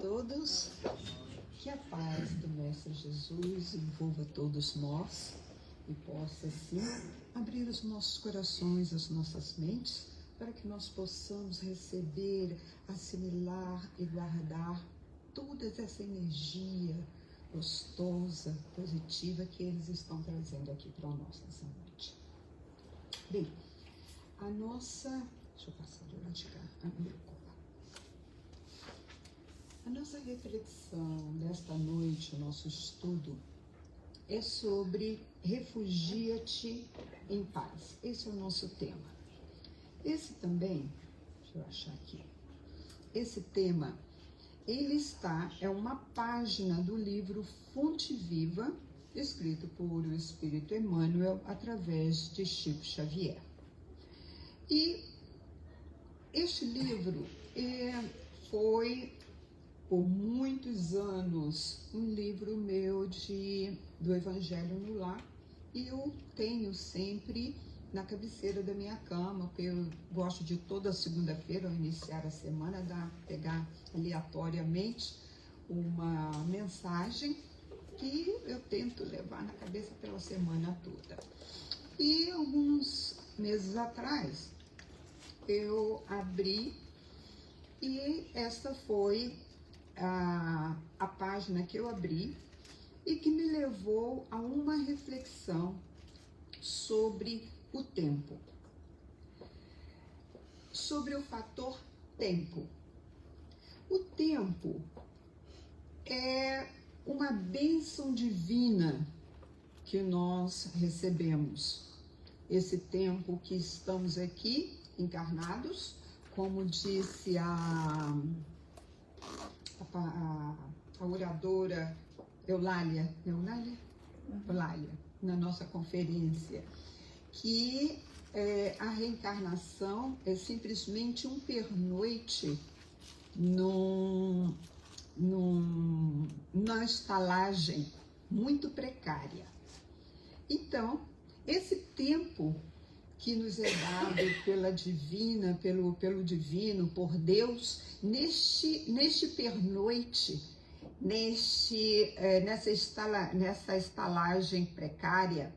todos, que a paz do Mestre Jesus envolva todos nós e possa, assim, abrir os nossos corações, as nossas mentes, para que nós possamos receber, assimilar e guardar toda essa energia gostosa, positiva que eles estão trazendo aqui para nós nessa noite. Bem, a nossa... Deixa eu passar do lado de cá. A nossa reflexão desta noite, o nosso estudo, é sobre refugia-te em paz. Esse é o nosso tema. Esse também, deixa eu achar aqui, esse tema, é uma página do livro Fonte Viva, escrito por o Espírito Emmanuel, através de Chico Xavier. E este livro foi, por muitos anos, um livro meu do Evangelho no Lar, e eu tenho sempre na cabeceira da minha cama, porque eu gosto de toda segunda-feira, ao iniciar a semana, pegar aleatoriamente uma mensagem que eu tento levar na cabeça pela semana toda. E alguns meses atrás, eu abri e essa foi a página que eu abri e que me levou a uma reflexão sobre o tempo, sobre o fator tempo. O tempo é uma bênção divina que nós recebemos. Esse tempo que estamos aqui encarnados, como disse a oradora Eulália, na nossa conferência, que a reencarnação é simplesmente um pernoite numa estalagem muito precária. Então, esse tempo que nos é dado pela divina, pelo divino, por Deus, neste pernoite, nessa estalagem precária,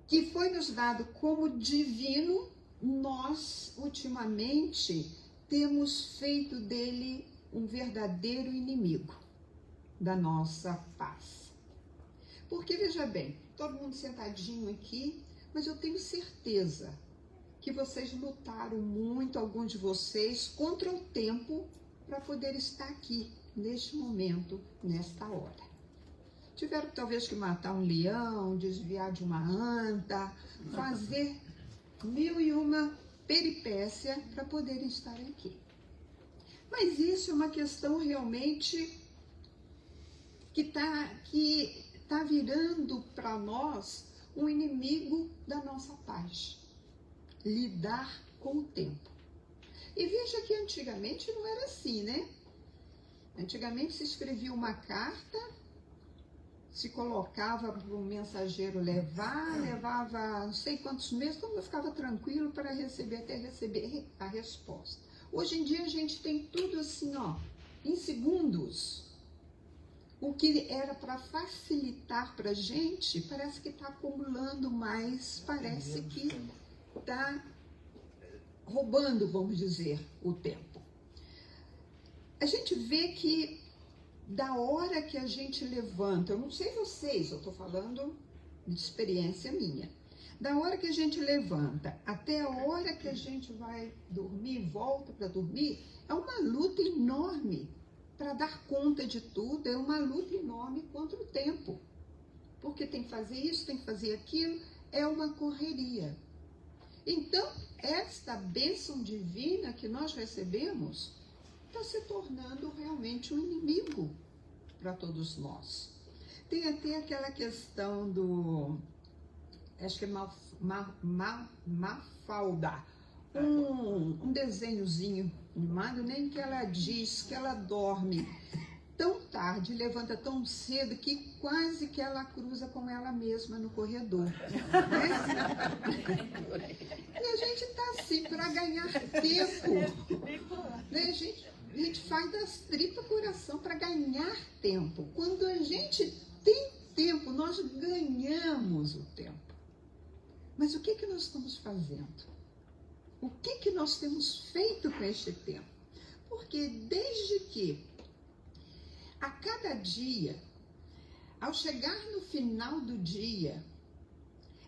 que foi nos dado como divino, nós, ultimamente, temos feito dele um verdadeiro inimigo da nossa paz. Porque, veja bem, todo mundo sentadinho aqui, mas eu tenho certeza que vocês lutaram muito, alguns de vocês, contra o tempo para poder estar aqui, neste momento, nesta hora. Tiveram talvez que matar um leão, desviar de uma anta, fazer 1001 peripécia para poderem estar aqui. Mas isso é uma questão realmente que tá virando para nós um inimigo da nossa paz. Lidar com o tempo. E veja que antigamente não era assim, né? Antigamente se escrevia uma carta, se colocava para o mensageiro levava não sei quantos meses, todo mundo ficava tranquilo para receber a resposta. Hoje em dia a gente tem tudo assim, em segundos. O que era para facilitar para a gente, parece que está acumulando mais, parece que está roubando, vamos dizer, o tempo. A gente vê que da hora que a gente levanta, eu não sei vocês, eu estou falando de experiência minha, da hora que a gente levanta até a hora que a gente vai dormir, volta para dormir, é uma luta enorme para dar conta de tudo, é uma luta enorme contra o tempo, porque tem que fazer isso, tem que fazer aquilo, é uma correria. Então, esta bênção divina que nós recebemos está se tornando realmente um inimigo para todos nós. Tem até aquela questão acho que é Mafalda, um desenhozinho animado, nem que ela diz que ela dorme tão tarde, levanta tão cedo, que quase que ela cruza com ela mesma no corredor. Né? E a gente está assim para ganhar tempo. Né, gente? A gente faz das tripas coração para ganhar tempo. Quando a gente tem tempo, nós ganhamos o tempo. Mas o que nós estamos fazendo? O que nós temos feito com este tempo? Porque desde que a cada dia, ao chegar no final do dia,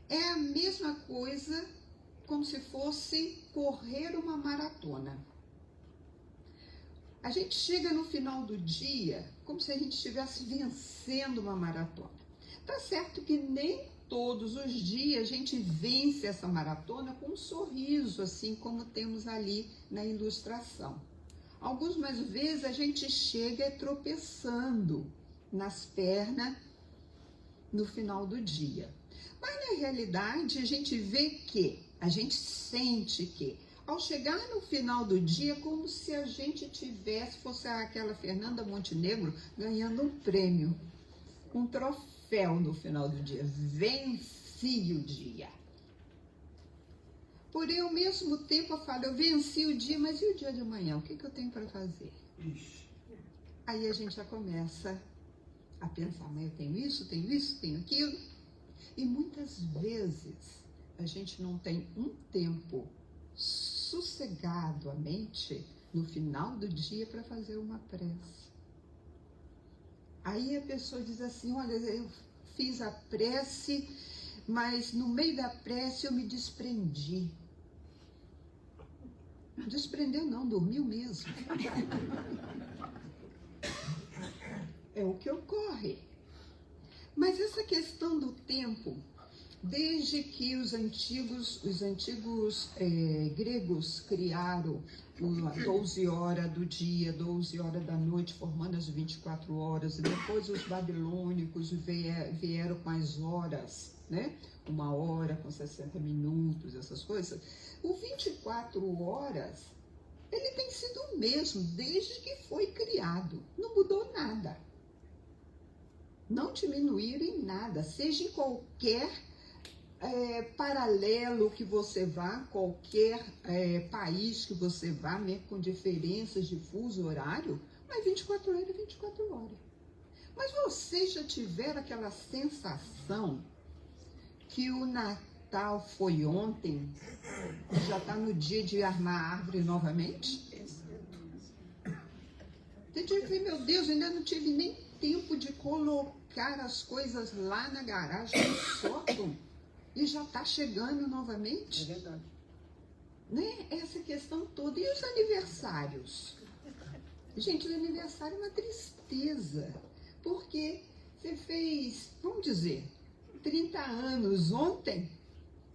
é a mesma coisa como se fosse correr uma maratona. A gente chega no final do dia como se a gente estivesse vencendo uma maratona. Tá certo que nem todos os dias a gente vence essa maratona com um sorriso, assim como temos ali na ilustração. Algumas vezes a gente chega tropeçando nas pernas no final do dia. Mas na realidade a gente vê que, a gente sente que, ao chegar no final do dia, como se a gente fosse aquela Fernanda Montenegro ganhando um prêmio, um troféu no final do dia. Venci o dia. Porém, ao mesmo tempo, eu falo, eu venci o dia, mas e o dia de amanhã? O que eu tenho para fazer? Aí a gente já começa a pensar, mas eu tenho isso, tenho aquilo. E muitas vezes a gente não tem um tempo sossegado a mente no final do dia para fazer uma prece. Aí a pessoa diz assim, olha, eu fiz a prece, mas no meio da prece eu me desprendi. Desprendeu não, dormiu mesmo. É o que ocorre. Mas essa questão do tempo, desde que os antigos gregos criaram 12 horas do dia, 12 horas da noite, formando as 24 horas, e depois os babilônicos vieram com as horas, né? 1 hora com 60 minutos, essas coisas. O 24 horas, ele tem sido o mesmo desde que foi criado. Não mudou nada. Não diminuíram em nada, seja em qualquer paralelo que você vá, qualquer país que você vá, mesmo com diferenças de fuso horário, mas 24 horas é 24 horas. Mas vocês já tiveram aquela sensação que o Natal foi ontem, já está no dia de armar a árvore novamente? Tem dia que meu Deus, ainda não tive nem tempo de colocar as coisas lá na garagem, no sótão, e já está chegando novamente? É verdade. Né? Essa questão toda. E os aniversários? Gente, o aniversário é uma tristeza, porque você fez, vamos dizer, 30 anos ontem,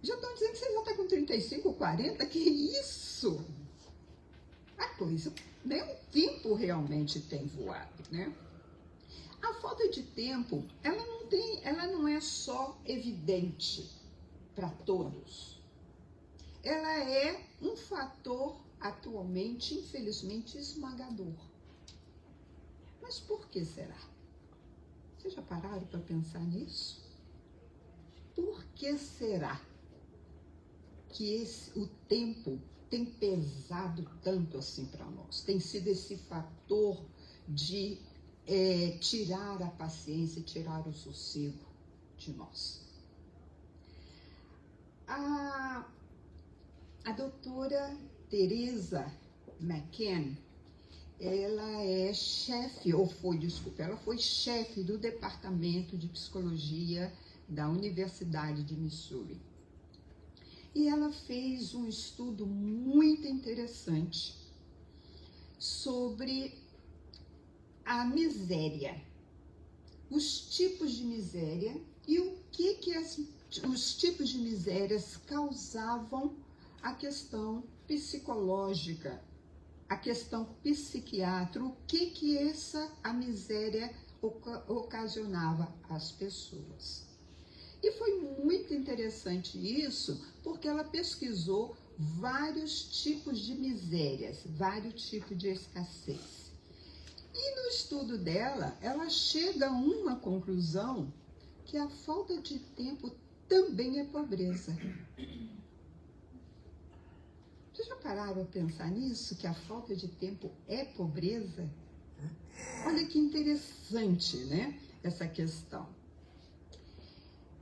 já estão dizendo que você já está com 35, 40, que isso? A coisa, né? O tempo realmente tem voado, né? A falta de tempo, ela não é só evidente para todos. Ela é um fator atualmente, infelizmente, esmagador. Mas por que será? Vocês já pararam para pensar nisso? Por que será que o tempo tem pesado tanto assim para nós? Tem sido esse fator de tirar a paciência, tirar o sossego de nós. A doutora Teresa McKenna, ela foi chefe do Departamento de Psicologia da Universidade de Missouri. E ela fez um estudo muito interessante sobre a miséria, os tipos de miséria e o que os tipos de misérias causavam a questão psicológica, a questão psiquiátrica, o que a miséria ocasionava às pessoas. E foi muito interessante isso, porque ela pesquisou vários tipos de misérias, vários tipos de escassez. E no estudo dela, ela chega a uma conclusão que a falta de tempo também é pobreza. Vocês já pararam a pensar nisso, que a falta de tempo é pobreza? Olha que interessante, né, essa questão.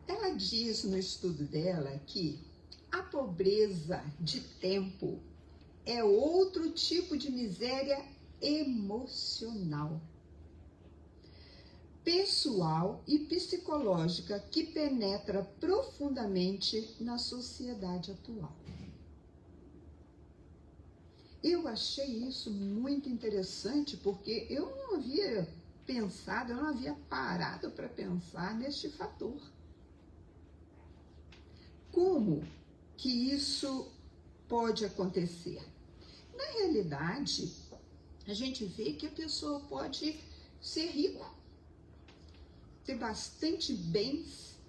Ela diz no estudo dela que a pobreza de tempo é outro tipo de miséria emocional, pessoal e psicológica que penetra profundamente na sociedade atual. Eu achei isso muito interessante porque eu não havia pensado, eu não havia parado para pensar neste fator. Como que isso pode acontecer? Na realidade, a gente vê que a pessoa pode ser rico, ter bastante bens,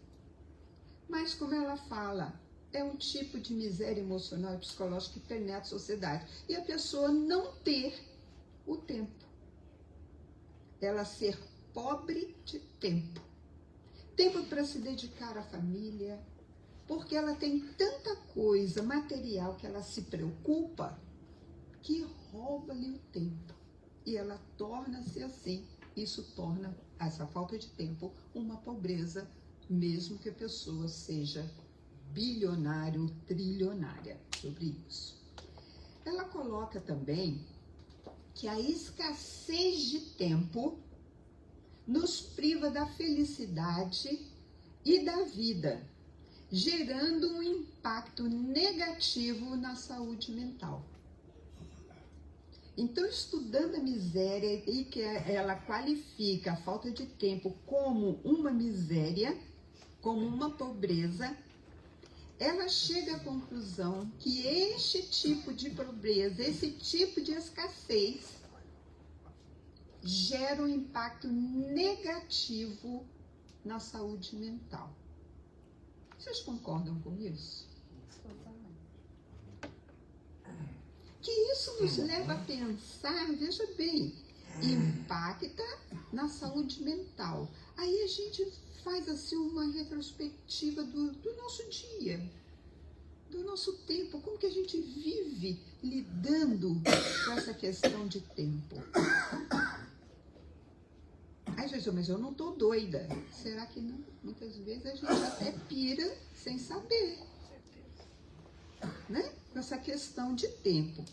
mas como ela fala, é um tipo de miséria emocional e psicológica que penetra a sociedade. E a pessoa não ter o tempo. Ela ser pobre de tempo. Tempo para se dedicar à família, porque ela tem tanta coisa material que ela se preocupa, que rouba-lhe o tempo. E ela torna-se assim. Isso torna essa falta de tempo uma pobreza, mesmo que a pessoa seja bilionária ou trilionária, sobre isso. Ela coloca também que a escassez de tempo nos priva da felicidade e da vida, gerando um impacto negativo na saúde mental. Então, estudando a miséria e que ela qualifica a falta de tempo como uma miséria, como uma pobreza, ela chega à conclusão que este tipo de pobreza, esse tipo de escassez, gera um impacto negativo na saúde mental. Vocês concordam com isso? Que isso nos leva a pensar, veja bem, impacta na saúde mental. Aí a gente faz assim uma retrospectiva do nosso dia, do nosso tempo, como que a gente vive lidando com essa questão de tempo. Aí Jesus, mas eu não tô doida. Será que não? Muitas vezes a gente até pira sem saber, né? Com essa questão de tempo.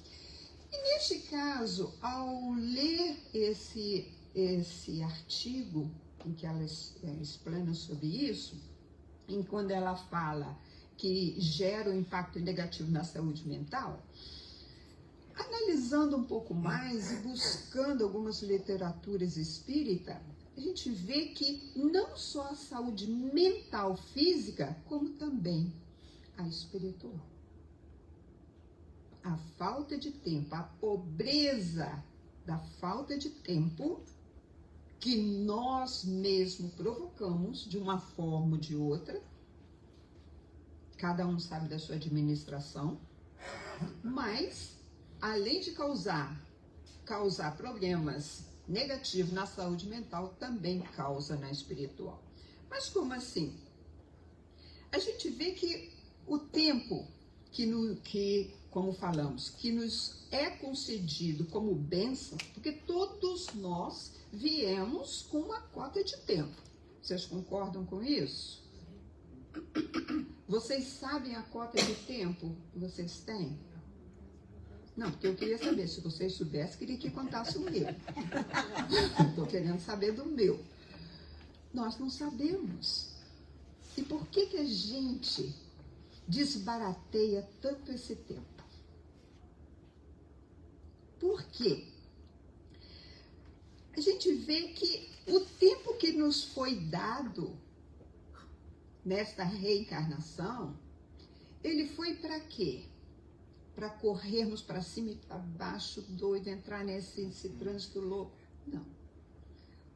E neste caso, ao ler esse artigo em que ela explana sobre isso, em quando ela fala que gera um impacto negativo na saúde mental, analisando um pouco mais e buscando algumas literaturas espíritas, a gente vê que não só a saúde mental física, como também a espiritual. A falta de tempo, a pobreza da falta de tempo que nós mesmos provocamos de uma forma ou de outra, cada um sabe da sua administração, mas além de causar problemas negativos na saúde mental, também causa na espiritual. Mas como assim? A gente vê que o tempo como falamos, que nos é concedido como bênção, porque todos nós viemos com uma cota de tempo. Vocês concordam com isso? Vocês sabem a cota de tempo que vocês têm? Não, porque eu queria saber, se vocês soubessem, queria que contasse o meu. Estou querendo saber do meu. Nós não sabemos. E por que a gente desbarateia tanto esse tempo? Por quê? A gente vê que o tempo que nos foi dado nesta reencarnação, ele foi para quê? Para corrermos para cima e para baixo, doido, entrar nesse trânsito louco? Não.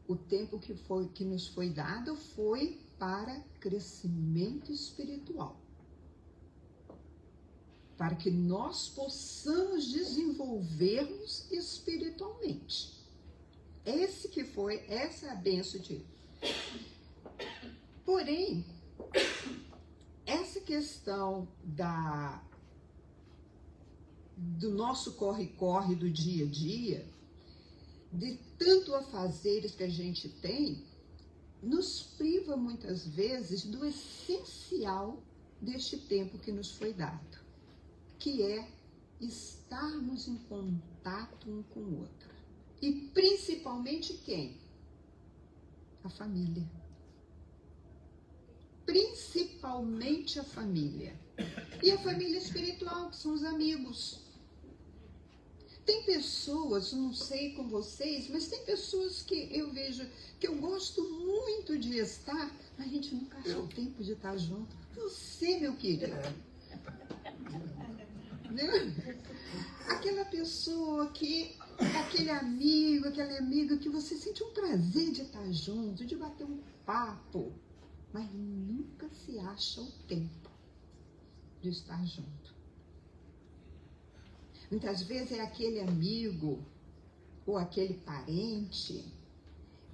O tempo que nos foi dado foi para crescimento espiritual. Para que nós possamos desenvolvermos espiritualmente. Essa é a bênção de Deus. Porém, essa questão do nosso corre-corre do dia a dia, de tanto afazeres que a gente tem, nos priva muitas vezes do essencial deste tempo que nos foi dado, que é estarmos em contato um com o outro. E principalmente quem? A família. Principalmente a família. E a família espiritual, que são os amigos. Tem pessoas, não sei com vocês, mas tem pessoas que eu vejo, que eu gosto muito de estar, mas a gente nunca acha o tempo de estar junto. Você, meu querido. Né? Aquela pessoa que, aquele amigo, aquela amiga que você sente um prazer de estar junto, de bater um papo, mas nunca se acha o tempo de estar junto. Muitas vezes é aquele amigo ou aquele parente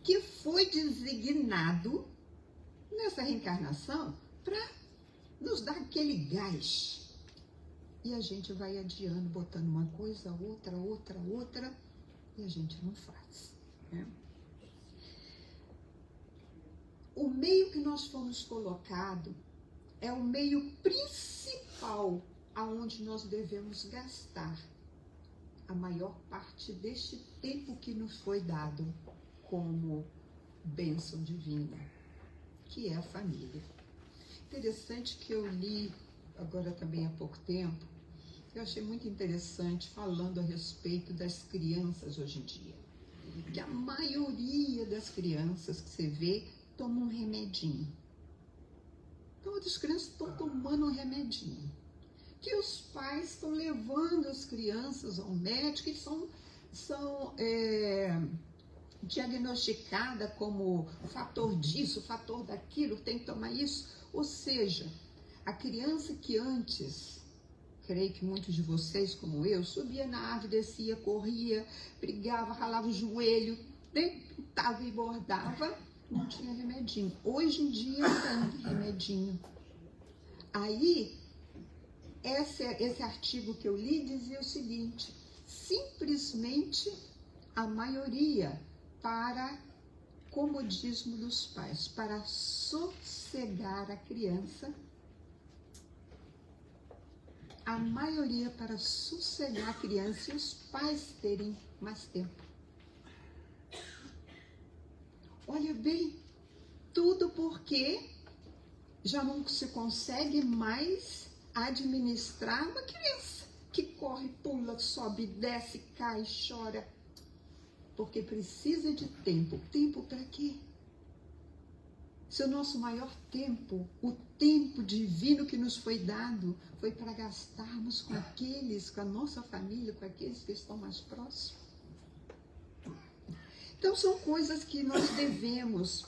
que foi designado nessa reencarnação para nos dar aquele gás. E a gente vai adiando, botando uma coisa, outra, e a gente não faz. Né? O meio que nós fomos colocados é o meio principal aonde nós devemos gastar a maior parte deste tempo que nos foi dado como bênção divina, que é a família. Interessante que eu li agora também há pouco tempo, eu achei muito interessante falando a respeito das crianças hoje em dia. Que a maioria das crianças que você vê tomam um remedinho. Todas as crianças estão tomando um remedinho. Que os pais estão levando as crianças ao médico e são diagnosticadas como fator disso, fator daquilo, tem que tomar isso. Ou seja, a criança que antes, creio que muitos de vocês, como eu, subia na árvore, descia, corria, brigava, ralava o joelho, pintava e bordava, não tinha remedinho. Hoje em dia tem remedinho. Aí, esse artigo que eu li dizia o seguinte: simplesmente a maioria para comodismo dos pais, para sossegar a criança, a maioria para sossegar a criança e os pais terem mais tempo. Olha bem, tudo porque já não se consegue mais administrar uma criança que corre, pula, sobe, desce, cai, chora, porque precisa de tempo. Tempo para quê? Se o nosso maior tempo, o tempo divino que nos foi dado, foi para gastarmos com aqueles, com a nossa família, com aqueles que estão mais próximos. Então são coisas que nós devemos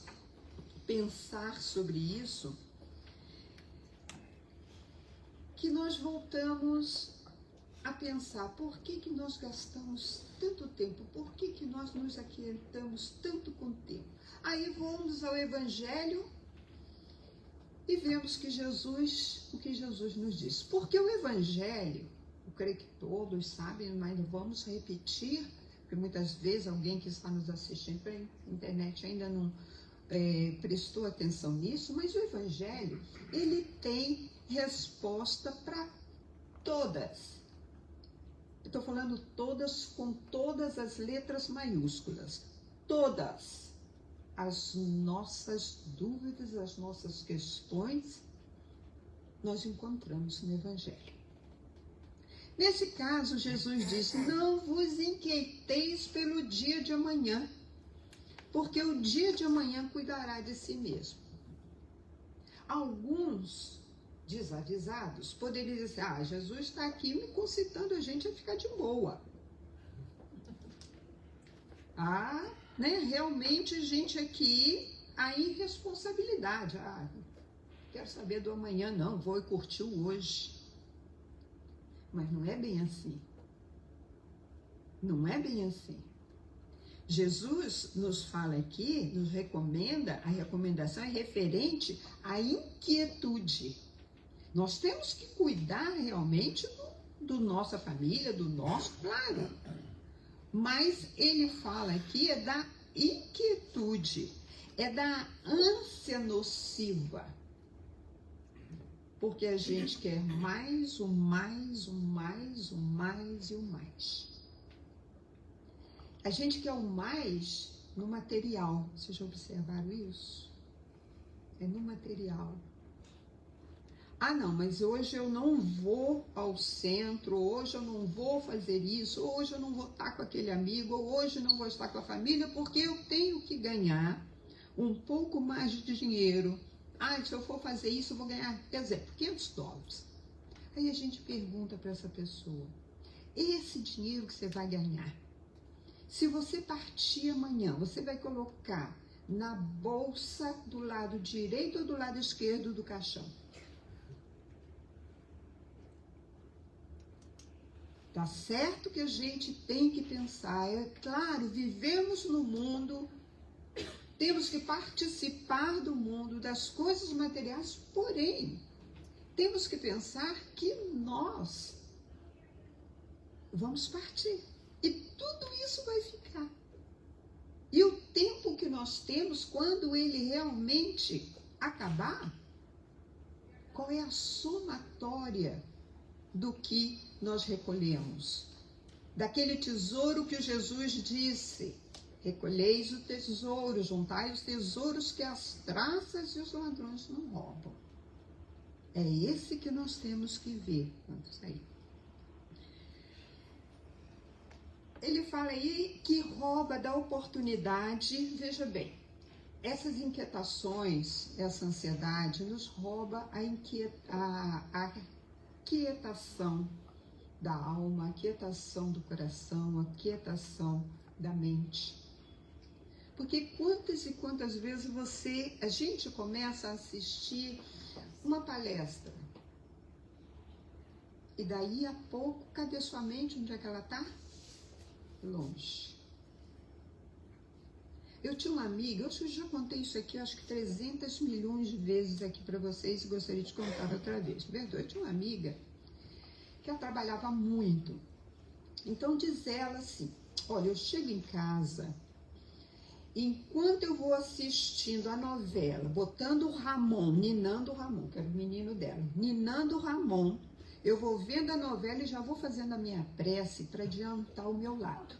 pensar sobre isso, que nós voltamos a pensar, por que nós gastamos tanto tempo? Por que nós nos aquietamos tanto com o tempo? Aí vamos ao Evangelho e vemos que o que Jesus nos diz. Porque o Evangelho, eu creio que todos sabem, mas vamos repetir, porque muitas vezes alguém que está nos assistindo pela internet ainda não prestou atenção nisso, mas o Evangelho, ele tem resposta para todas. Estou falando todas com todas as letras maiúsculas. Todas as nossas dúvidas, as nossas questões, nós encontramos no Evangelho. Nesse caso, Jesus diz: não vos inquieteis pelo dia de amanhã, porque o dia de amanhã cuidará de si mesmo. Alguns desavisados poderiam dizer: Jesus está aqui me concitando a gente a ficar de boa. Realmente a gente aqui, a irresponsabilidade. Quero saber do amanhã não, vou curtir o hoje. Mas não é bem assim. Não é bem assim. Jesus nos fala aqui, nos recomenda, a recomendação é referente à inquietude. Nós temos que cuidar realmente do nossa família, do nosso, claro. Mas ele fala aqui é da inquietude, é da ânsia nociva. Porque a gente quer mais, o mais, o mais, o mais e o mais. A gente quer o mais no material. Vocês já observaram isso? É no material. Ah, não, mas hoje eu não vou ao centro, hoje eu não vou fazer isso, hoje eu não vou estar com aquele amigo, hoje eu não vou estar com a família, porque eu tenho que ganhar um pouco mais de dinheiro. Ah, se eu for fazer isso, eu vou ganhar, quer dizer, $500. Aí a gente pergunta para essa pessoa, esse dinheiro que você vai ganhar, se você partir amanhã, você vai colocar na bolsa do lado direito ou do lado esquerdo do caixão? Tá certo que a gente tem que pensar, é claro, vivemos no mundo, temos que participar do mundo, das coisas materiais, porém, temos que pensar que nós vamos partir. E tudo isso vai ficar. E o tempo que nós temos, quando ele realmente acabar, qual é a somatória do que nós recolhemos? Daquele tesouro que Jesus disse, recolheis o tesouro, juntai os tesouros que as traças e os ladrões não roubam. É esse que nós temos que ver quando sair. Ele fala aí que rouba da oportunidade, veja bem, essas inquietações, essa ansiedade nos rouba a quietação da alma, a quietação do coração, a quietação da mente. Porque quantas e quantas vezes a gente começa a assistir uma palestra e daí a pouco, cadê sua mente? Onde é que ela está? Longe. Eu tinha uma amiga, eu já contei isso aqui, acho que 300 milhões de vezes aqui para vocês, e gostaria de contar outra vez. Verdade, eu tinha uma amiga que ela trabalhava muito. Então diz ela assim, olha, eu chego em casa, enquanto eu vou assistindo a novela, botando o Ramon, ninando o Ramon, que era o menino dela, ninando o Ramon, eu vou vendo a novela e já vou fazendo a minha prece para adiantar o meu lado.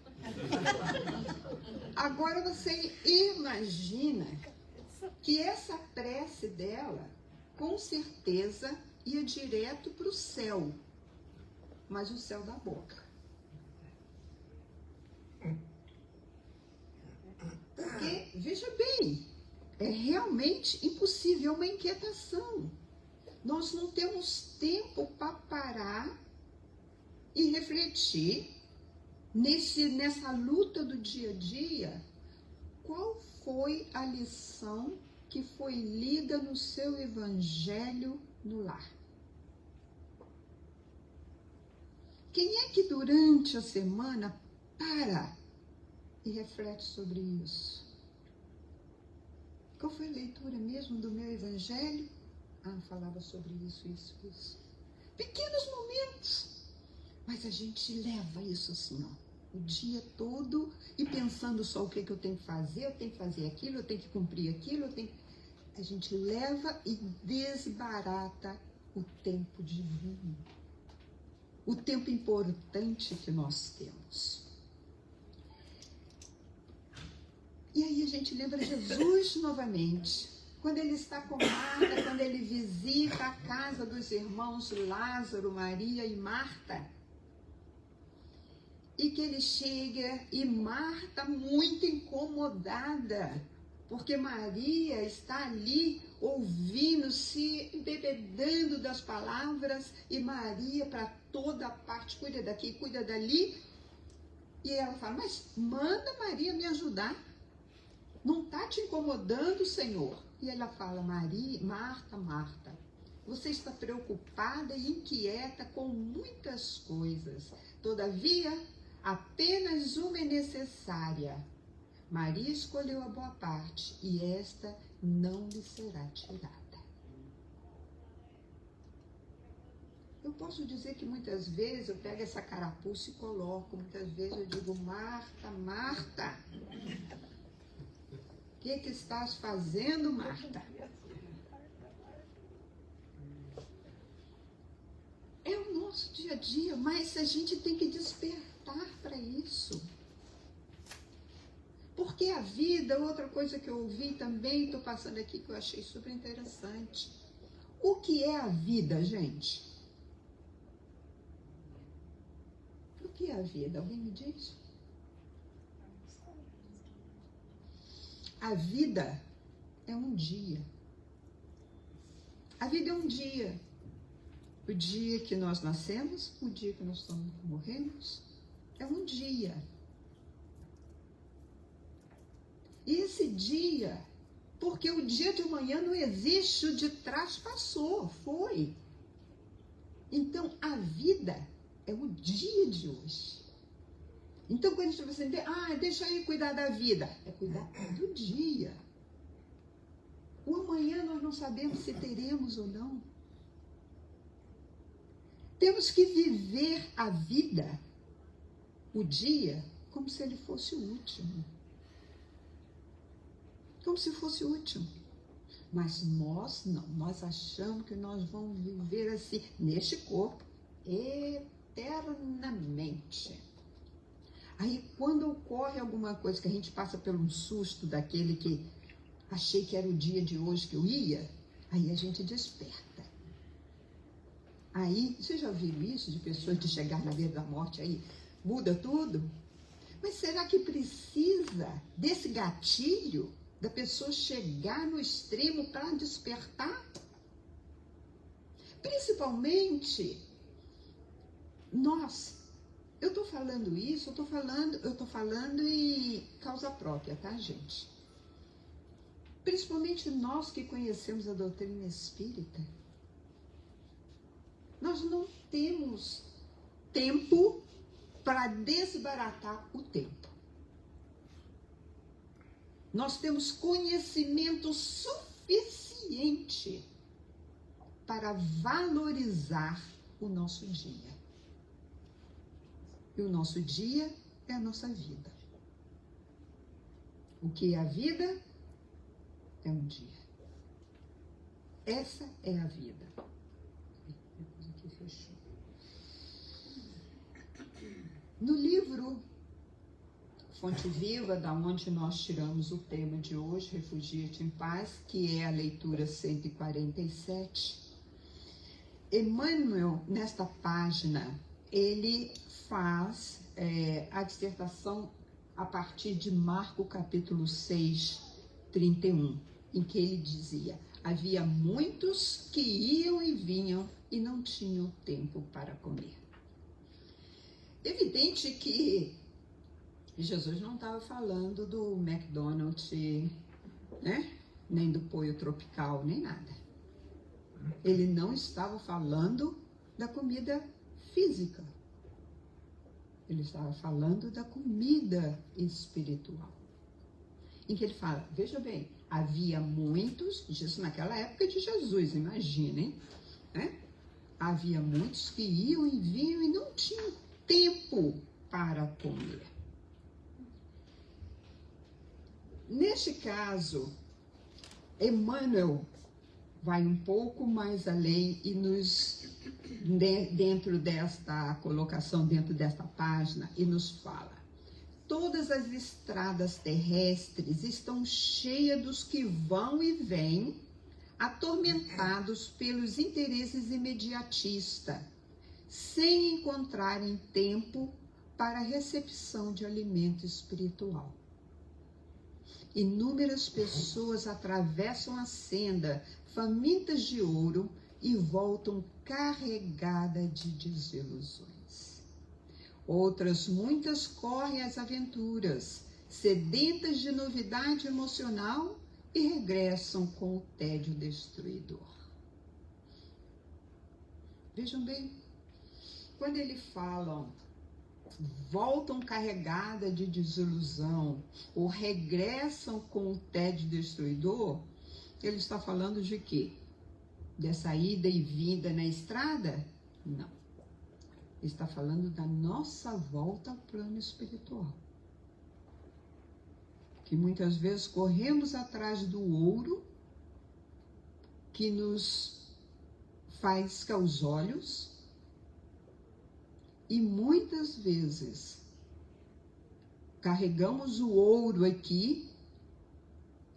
Agora você imagina que essa prece dela, com certeza, ia direto para o céu, mas o céu da boca. Porque, veja bem, é realmente impossível, é uma inquietação. Nós não temos tempo para parar e refletir nessa luta do dia a dia. Qual foi a lição que foi lida no seu evangelho no lar? Quem é que durante a semana para e reflete sobre isso? Qual foi a leitura mesmo do meu evangelho? Ah, falava sobre isso, isso, isso. Pequenos momentos. Mas a gente leva isso assim, ó, o dia todo e pensando só o que eu tenho que fazer, eu tenho que fazer aquilo, eu tenho que cumprir aquilo, a gente leva e desbarata o tempo divino. O tempo importante que nós temos. E aí a gente lembra Jesus novamente. Quando ele está com Marta, quando ele visita a casa dos irmãos Lázaro, Maria e Marta. E que ele chega e Marta muito incomodada, porque Maria está ali ouvindo, se embebedando das palavras, e Maria para toda parte, cuida daqui, cuida dali. E ela fala, mas manda Maria me ajudar. Não está te incomodando, Senhor? E ela fala, Marta, Marta, você está preocupada e inquieta com muitas coisas. Todavia, apenas uma é necessária. Maria escolheu a boa parte e esta não lhe será tirada. Eu posso dizer que muitas vezes eu pego essa carapuça e coloco. Muitas vezes eu digo, Marta, Marta, o que estás fazendo, Marta? É o nosso dia a dia, mas a gente tem que despertar para isso. Porque a vida, outra coisa que eu ouvi também, estou passando aqui, que eu achei super interessante. O que é a vida, gente? O que é a vida? Alguém me diz? A vida é um dia. A vida é um dia. O dia que nós nascemos, o dia que nós morremos, é um dia. E esse dia, porque o dia de amanhã não existe, o de trás passou, foi. Então, a vida é o dia de hoje. Então, quando a gente vai dizer, deixa eu ir cuidar da vida, é cuidar do dia. O amanhã nós não sabemos se teremos ou não. Temos que viver a vida, o dia, como se ele fosse o último. Como se fosse o último. Mas nós não, nós achamos que nós vamos viver assim, neste corpo, eternamente. Aí quando ocorre alguma coisa que a gente passa por um susto daquele que achei que era o dia de hoje que eu ia, aí a gente desperta. Aí, vocês já viram isso de pessoas de chegar na beira da morte, aí muda tudo? Mas será que precisa desse gatilho da pessoa chegar no extremo para despertar? Principalmente nós. Eu estou falando isso, eu estou falando em causa própria, tá, gente? Principalmente nós que conhecemos a doutrina espírita. Nós não temos tempo para desbaratar o tempo. Nós temos conhecimento suficiente para valorizar o nosso dia. E o nosso dia é a nossa vida. O que é a vida? É um dia. Essa é a vida. Depois aqui fechou. No livro Fonte Viva, da onde nós tiramos o tema de hoje, Refugia-te em Paz, que é a leitura 147, Emmanuel, nesta página, ele faz a dissertação a partir de Marcos capítulo 6, 31, em que ele dizia, havia muitos que iam e vinham e não tinham tempo para comer. Evidente que Jesus não estava falando do McDonald's, né? Nem do Pollo Tropical, nem nada. Ele não estava falando da comida física. Ele estava falando da comida espiritual. Em que ele fala, veja bem, havia muitos, isso naquela época de Jesus, imaginem, né? Havia muitos que iam e vinham e não tinham tempo para comer. Neste caso, Emmanuel vai um pouco mais além e dentro desta colocação, dentro desta página, e nos fala, todas as estradas terrestres estão cheias dos que vão e vêm, atormentados pelos interesses imediatistas, sem encontrarem tempo para a recepção de alimento espiritual. Inúmeras pessoas atravessam a senda, famintas de ouro, e voltam carregadas de desilusões. Outras muitas correm às aventuras, sedentas de novidade emocional, e regressam com o tédio destruidor. Vejam bem, quando ele fala, voltam carregadas de desilusão, ou regressam com o tédio destruidor, ele está falando de quê? Dessa ida e vinda na estrada? Não. Ele está falando da nossa volta ao plano espiritual. Que muitas vezes corremos atrás do ouro que nos faisca os olhos e muitas vezes carregamos o ouro aqui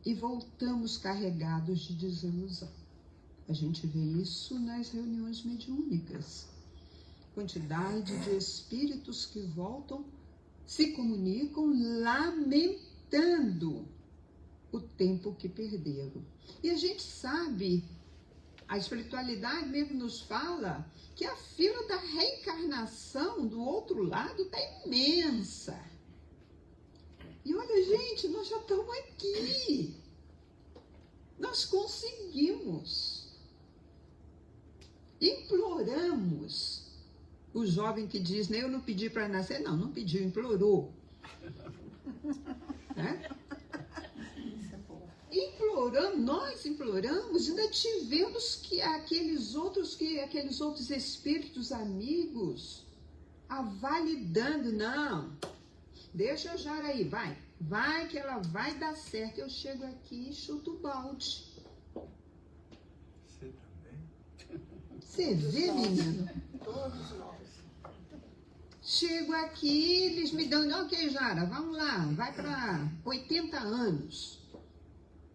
e voltamos carregados de desilusão. A gente vê isso nas reuniões mediúnicas. Quantidade de espíritos que voltam, se comunicam lamentando o tempo que perderam. E a gente sabe, a espiritualidade mesmo nos fala que a fila da reencarnação do outro lado está imensa. E olha, gente, nós já estamos aqui. Nós conseguimos. Imploramos. O jovem que diz, eu não pedi para nascer. Não, não pediu, implorou. Né? Nós imploramos, ainda tivemos que aqueles outros espíritos amigos avalidando, não, deixa a Jara aí, vai que ela vai dar certo. Eu chego aqui e chuto o balde. Você também? Você vê, menino? Todos nós. Chego aqui, eles me dão, ok, Jara, vamos lá, vai para 80 anos.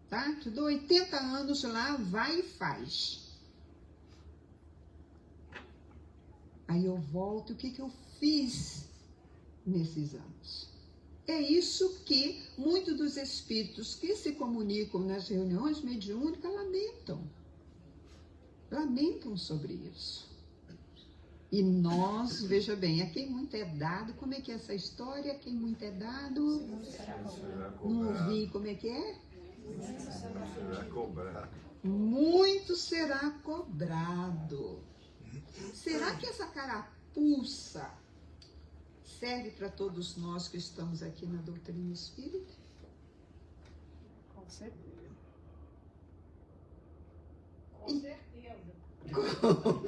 Tá? Te dou 80 anos lá, vai e faz. Aí eu volto, o que eu fiz nesses anos? É isso que muitos dos espíritos que se comunicam nas reuniões mediúnicas lamentam sobre isso. E nós, veja bem, a quem muito é dado, como é que é essa história? A quem muito é dado, não ouvi, como é que é? Será cobrado. Muito será cobrado. Será que essa carapuça serve para todos nós que estamos aqui na doutrina espírita? Com certeza. Com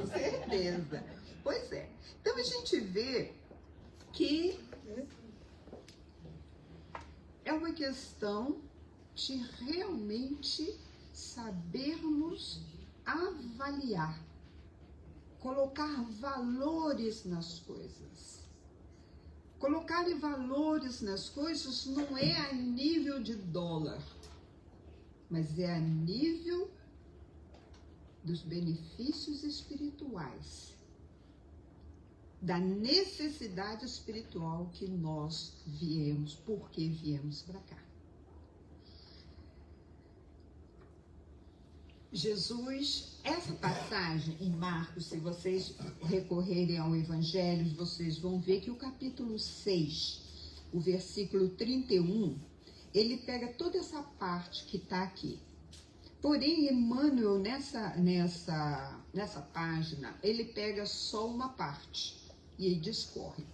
certeza. Pois é. Então a gente vê que é uma questão de realmente sabermos avaliar, colocar valores nas coisas. Colocar valores nas coisas não é a nível de dólar, mas é a nível dos benefícios espirituais, da necessidade espiritual que nós viemos, porque viemos para cá. Jesus, essa passagem em Marcos, se vocês recorrerem ao Evangelho, vocês vão ver que o capítulo 6, o versículo 31, ele pega toda essa parte que está aqui. Porém, Emmanuel, nessa página, ele pega só uma parte e aí discorre.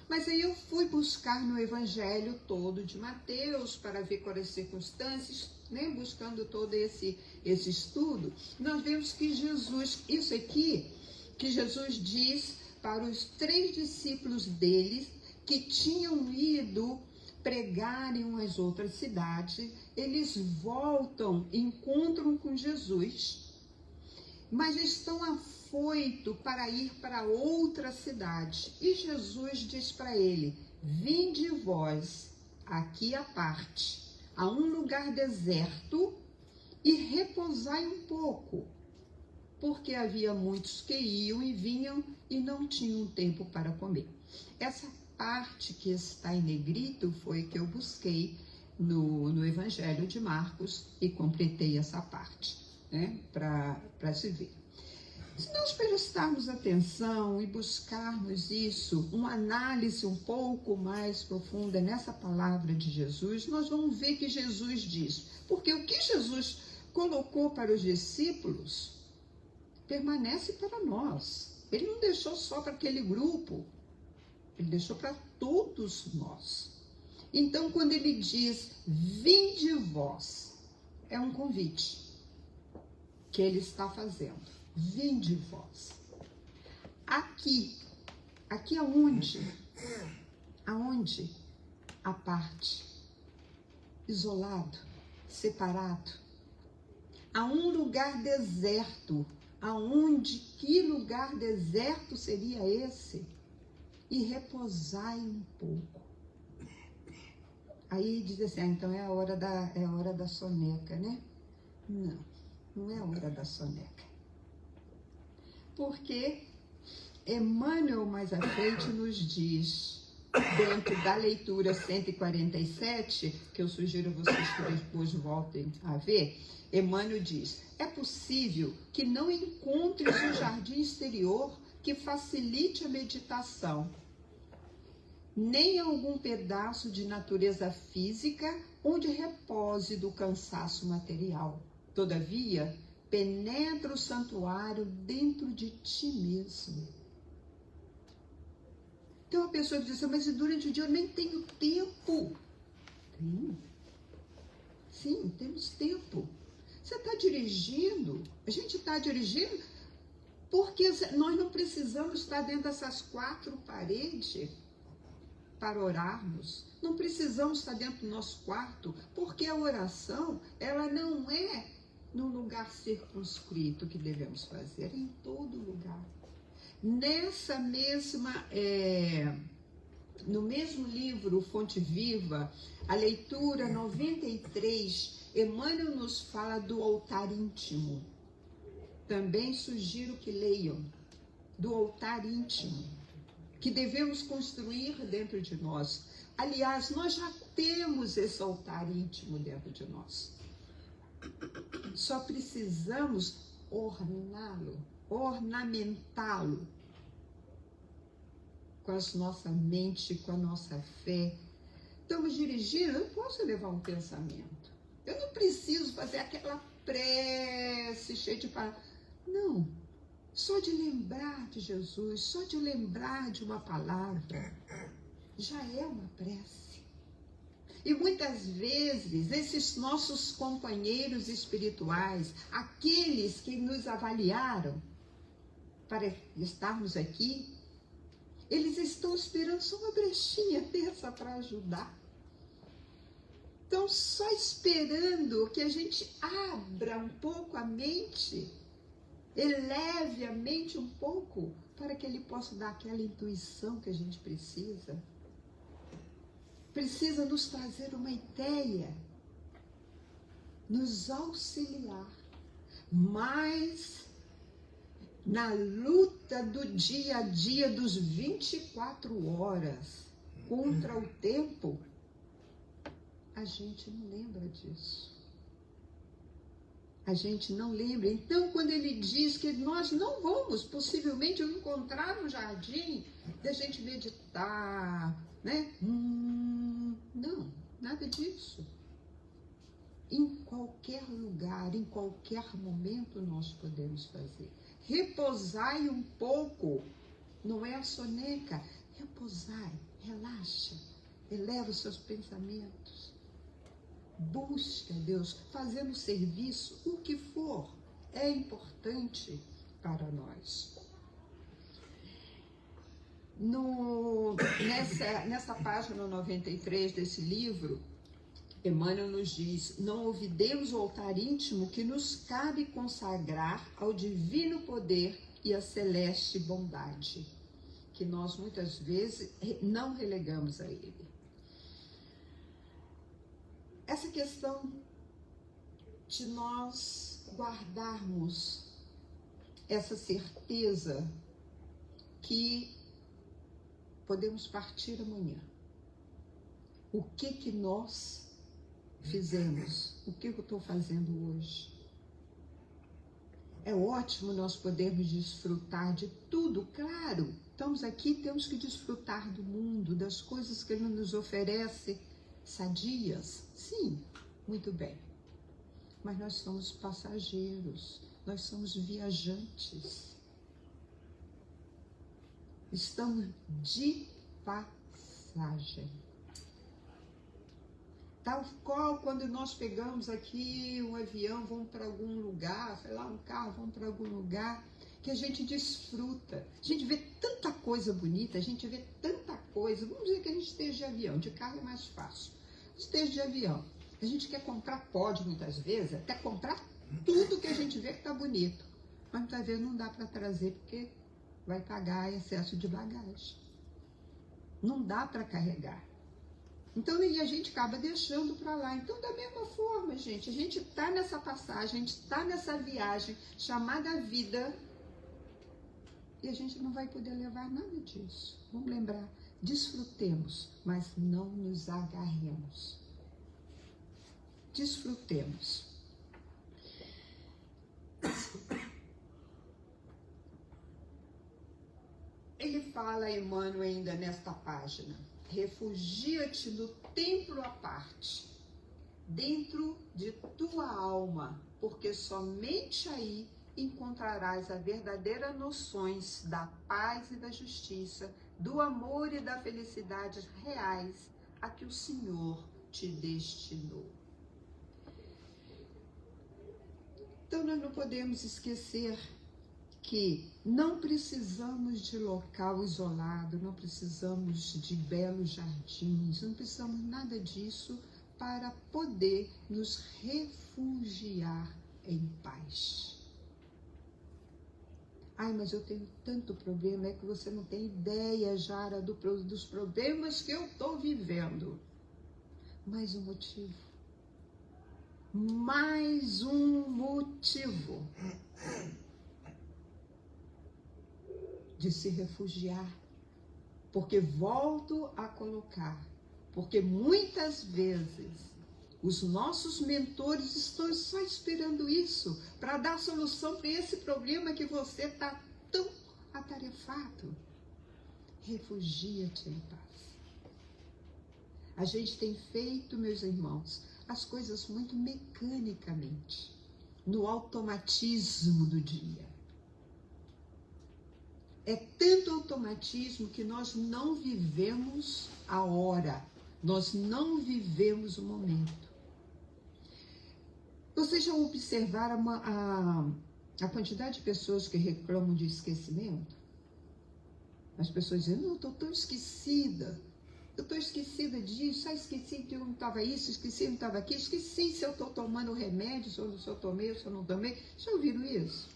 Mas aí eu fui buscar no Evangelho todo de Mateus para ver quais as circunstâncias, né? Buscando todo esse estudo, nós vemos que Jesus, isso aqui, que Jesus diz para os 3 discípulos deles que tinham ido pregar em umas outras cidades, eles voltam, encontram com Jesus, mas estão afoitos para ir para outra cidade. E Jesus diz para ele, vinde vós aqui à parte, a um lugar deserto, e repousai um pouco, porque havia muitos que iam e vinham e não tinham tempo para comer. Essa parte que está em negrito foi que eu busquei no Evangelho de Marcos e completei essa parte, né, para se ver. Se nós prestarmos atenção e buscarmos isso, uma análise um pouco mais profunda nessa palavra de Jesus, nós vamos ver que Jesus diz, porque o que Jesus colocou para os discípulos permanece para nós. Ele não deixou só para aquele grupo, ele deixou para todos nós. Então, quando ele diz, vinde vós, é um convite que ele está fazendo. Vinde vós. aqui. Aqui aonde? Aonde? A parte. Isolado, separado. A um lugar deserto. Aonde? Que lugar deserto seria esse? E repousai um pouco. Aí diz assim, então é a hora da soneca, né? Não, não é a hora da soneca. Porque Emmanuel mais à frente nos diz, dentro da leitura 147, que eu sugiro a vocês que depois voltem a ver, Emmanuel diz, é possível que não encontres um jardim exterior que facilite a meditação, nem algum pedaço de natureza física onde repose do cansaço material. Todavia, penetra o santuário dentro de ti mesmo. Então a pessoa diz assim, mas durante o dia eu nem tenho tempo. Sim, temos tempo. Você está dirigindo, a gente está dirigindo porque nós não precisamos estar dentro dessas 4 paredes para orarmos. Não precisamos estar dentro do nosso quarto, porque a oração, ela não é num lugar circunscrito que devemos fazer, é em todo lugar. Nessa mesma, no mesmo livro, Fonte Viva, a leitura 93, Emmanuel nos fala do altar íntimo. Também sugiro que leiam do altar íntimo, que devemos construir dentro de nós. Aliás, nós já temos esse altar íntimo dentro de nós. Só precisamos orná-lo, ornamentá-lo com a nossa mente, com a nossa fé. Estamos dirigindo, eu posso levar um pensamento. Eu não preciso fazer aquela prece cheia de palavras. Não. Só de lembrar de Jesus, só de lembrar de uma palavra, já é uma prece. E muitas vezes, esses nossos companheiros espirituais, aqueles que nos avaliaram para estarmos aqui, eles estão esperando só uma brechinha dessa para ajudar. Estão só esperando que a gente abra um pouco a mente, eleve a mente um pouco, para que ele possa dar aquela intuição que a gente precisa. Precisa nos trazer uma ideia, nos auxiliar. Mas na luta do dia a dia, dos 24 horas contra o tempo, a gente não lembra disso. A gente não lembra. Então, quando ele diz que nós não vamos, possivelmente, encontrar no jardim, da gente meditar, né? Não, nada disso. Em qualquer lugar, em qualquer momento, nós podemos fazer. Repousai um pouco, não é a soneca. Repousai, relaxa, eleva os seus pensamentos. Busca Deus, fazendo serviço, o que for, é importante para nós. Nessa página 93 desse livro, Emmanuel nos diz, não olvidemos o altar íntimo que nos cabe consagrar ao divino poder e à celeste bondade, que nós muitas vezes não relegamos a ele. Essa questão de nós guardarmos essa certeza que podemos partir amanhã. O que nós fizemos? O que eu estou fazendo hoje? É ótimo nós podermos desfrutar de tudo, claro. Estamos aqui, temos que desfrutar do mundo, das coisas que ele nos oferece, sadias, sim, muito bem. Mas nós somos passageiros, nós somos viajantes. Estamos de passagem. Tal qual quando nós pegamos aqui um avião, vamos para algum lugar, sei lá, um carro, vamos para algum lugar, que a gente desfruta. A gente vê tanta coisa bonita, a gente vê tanta coisa. Vamos dizer que a gente esteja de avião, de carro é mais fácil. Esteja de avião. A gente quer comprar, pode muitas vezes, até comprar tudo que a gente vê que está bonito. Mas muitas vezes não dá para trazer porque vai pagar excesso de bagagem. Não dá para carregar. Então, e a gente acaba deixando para lá. Então, da mesma forma, gente, a gente está nessa passagem, a gente está nessa viagem chamada vida e a gente não vai poder levar nada disso. Vamos lembrar, desfrutemos, mas não nos agarremos. Desfrutemos. Ele fala, Emmanuel, ainda nesta página: refugia-te no templo à parte, dentro de tua alma, porque somente aí encontrarás a verdadeira noções da paz e da justiça, do amor e da felicidade reais a que o Senhor te destinou. Então nós não podemos esquecer que não precisamos de local isolado, não precisamos de belos jardins, não precisamos nada disso para poder nos refugiar em paz. Ai, mas eu tenho tanto problema, é que você não tem ideia, Jara, dos problemas que eu estou vivendo. Mais um motivo. Mais um motivo de se refugiar, porque volto a colocar, porque muitas vezes os nossos mentores estão só esperando isso, para dar solução para esse problema que você está tão atarefado. Refugia-te em paz. A gente tem feito, meus irmãos, as coisas muito mecanicamente, no automatismo do dia. É tanto automatismo que nós não vivemos a hora, nós não vivemos o momento. Vocês já observaram a quantidade de pessoas que reclamam de esquecimento? As pessoas dizem, não, eu estou tão esquecida, eu estou esquecida disso, esqueci que eu não estava isso, esqueci que não estava aquilo, esqueci se eu estou tomando remédio, se eu tomei ou se eu não tomei. Já ouviram isso?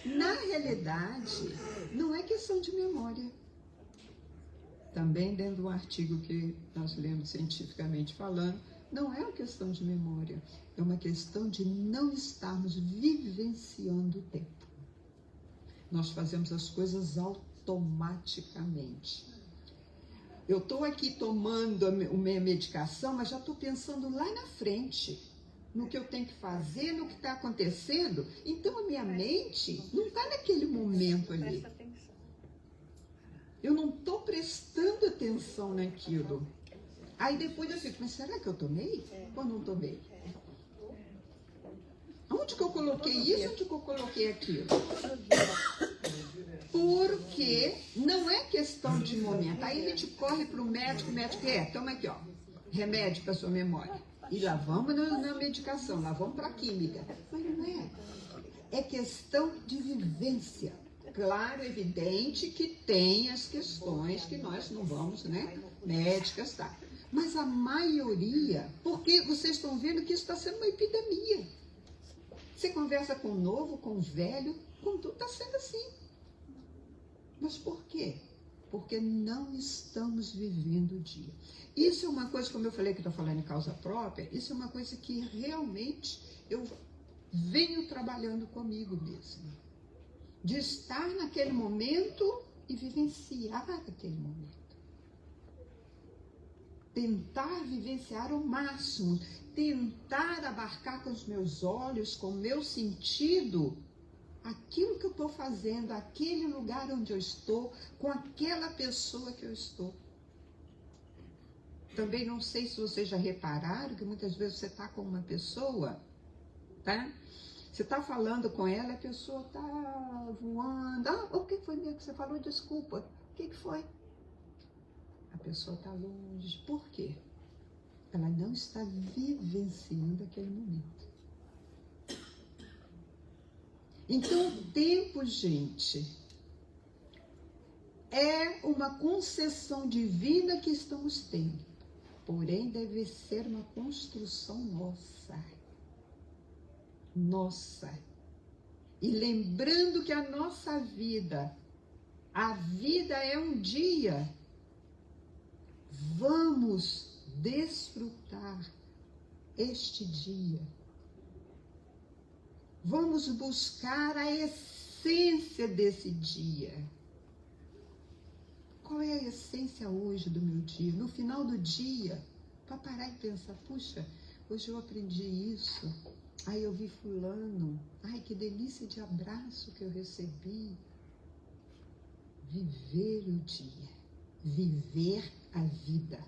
Na realidade, não é questão de memória. Também dentro do artigo que nós lemos cientificamente falando, não é uma questão de memória, é uma questão de não estarmos vivenciando o tempo. Nós fazemos as coisas automaticamente. Eu estou aqui tomando a minha medicação, mas já estou pensando lá na frente, no que eu tenho que fazer, no que está acontecendo. Então, a minha mente não está naquele momento ali. Eu não estou prestando atenção naquilo. Aí depois eu fico, mas será que eu tomei ou não tomei? Onde que eu coloquei isso, onde que eu coloquei aquilo? Porque não é questão de momento. Aí a gente corre para o médico, toma aqui, ó, remédio para sua memória. E lá vamos na medicação, lá vamos para a química. Mas não é. É questão de vivência. Claro, evidente que tem as questões que nós não vamos, médicas, tá. Mas a maioria, porque vocês estão vendo que isso está sendo uma epidemia. Você conversa com o novo, com o velho, com tudo está sendo assim. Mas por quê? Porque não estamos vivendo o dia. Isso é uma coisa, como eu falei que estou falando em causa própria, isso é uma coisa que realmente eu venho trabalhando comigo mesmo. De estar naquele momento e vivenciar aquele momento. Tentar vivenciar ao máximo, tentar abarcar com os meus olhos, com o meu sentido, aquilo que eu estou fazendo, aquele lugar onde eu estou, com aquela pessoa que eu estou. Também não sei se vocês já repararam que muitas vezes você está com uma pessoa, tá? Você está falando com ela, a pessoa está voando. O que foi mesmo que você falou? Desculpa. O que foi? A pessoa está longe. Por quê? Ela não está vivenciando aquele momento. Então, o tempo, gente, é uma concessão divina que estamos tendo. Porém, deve ser uma construção nossa. Nossa. E lembrando que a nossa vida, a vida é um dia. Vamos desfrutar este dia. Vamos buscar a essência desse dia. Qual é a essência hoje do meu dia? No final do dia, para parar e pensar, puxa, hoje eu aprendi isso. Ai, eu vi fulano. Ai, que delícia de abraço que eu recebi. Viver o dia. Viver a vida.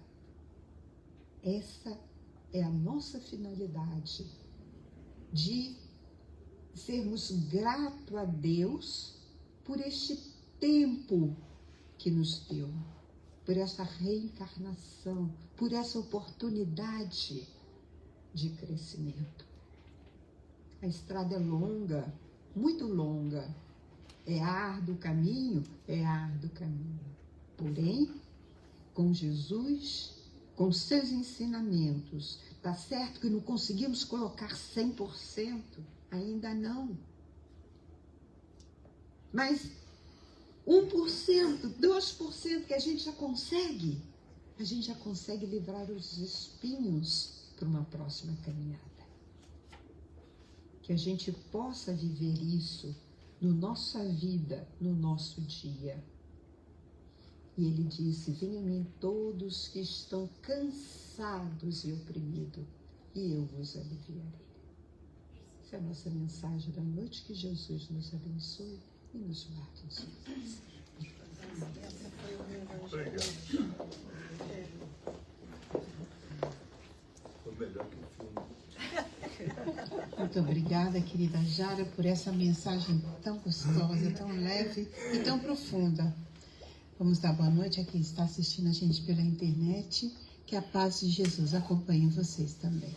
Essa é a nossa finalidade, de sermos gratos a Deus por este tempo que nos deu, por essa reencarnação, por essa oportunidade de crescimento. A estrada é longa, muito longa. É árduo o caminho? É árduo o caminho. Porém, com Jesus, com seus ensinamentos, tá certo que não conseguimos colocar 100%, ainda não. Mas 1%, 2% que a gente já consegue livrar os espinhos para uma próxima caminhada. Que a gente possa viver isso na nossa vida, no nosso dia. E ele disse, venham a mim todos que estão cansados e oprimidos, e eu vos aliviarei. Essa é a nossa mensagem da noite, que Jesus nos abençoe e nos guarde em sua presença. Obrigado. Foi melhor que o filme. Muito obrigada, querida Jara, por essa mensagem tão gostosa, tão leve e tão profunda. Vamos dar boa noite a quem está assistindo a gente pela internet. Que a paz de Jesus acompanhe vocês também.